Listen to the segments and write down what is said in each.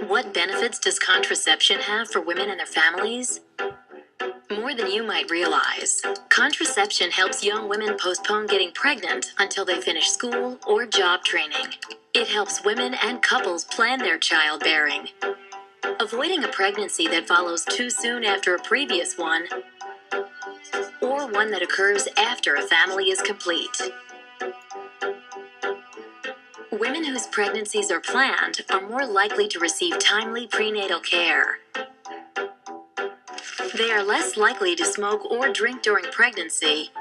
What benefits does contraception have for women and their families? More than you might realize. Contraception helps young women postpone getting pregnant until they finish school or job training. It helps women and couples plan their childbearing, avoiding a pregnancy that follows too soon after a previous one, or one that occurs after a family is complete. Women whose pregnancies are planned are more likely to receive timely prenatal care. They are less likely to smoke or drink during pregnancy,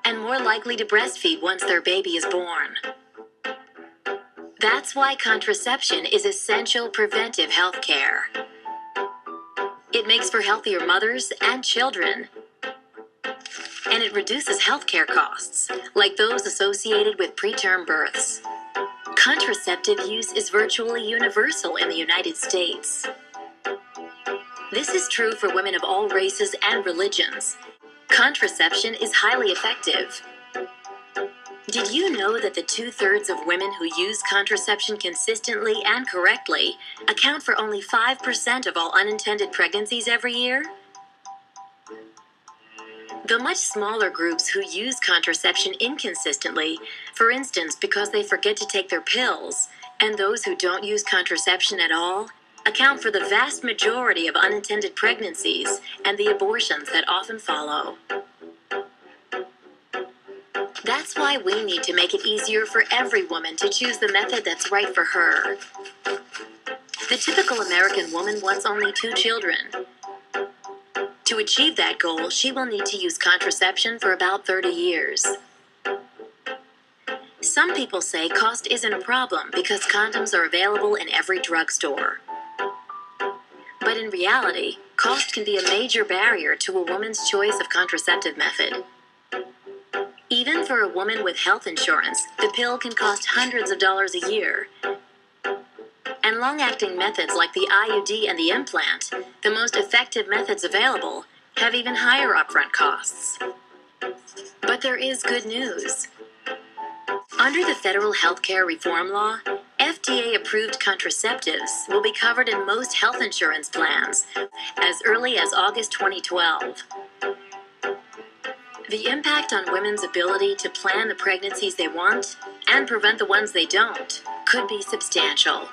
and more likely to breastfeed once their baby is born. That's why contraception is essential preventive health care. It makes for healthier mothers and children, and it reduces healthcare costs, like those associated with preterm births. Contraceptive use is virtually universal in the United States. This is true for women of all races and religions. Contraception is highly effective. Did you know that the 2/3 of women who use contraception consistently and correctly account for only 5% of all unintended pregnancies every year? The much smaller groups who use contraception inconsistently, for instance because they forget to take their pills, and those who don't use contraception at all, account for the vast majority of unintended pregnancies and the abortions that often follow. That's why we need to make it easier for every woman to choose the method that's right for her. The typical American woman wants only 2 children. To achieve that goal, she will need to use contraception for about 30 years. Some people say cost isn't a problem because condoms are available in every drugstore. But in reality, cost can be a major barrier to a woman's choice of contraceptive method. Even for a woman with health insurance, the pill can cost hundreds of dollars a year. And long-acting methods like the IUD and the implant, the most effective methods available, have even higher upfront costs. But there is good news. Under the federal healthcare reform law, FDA-approved contraceptives will be covered in most health insurance plans as early as August 2012. The impact on women's ability to plan the pregnancies they want and prevent the ones they don't could be substantial.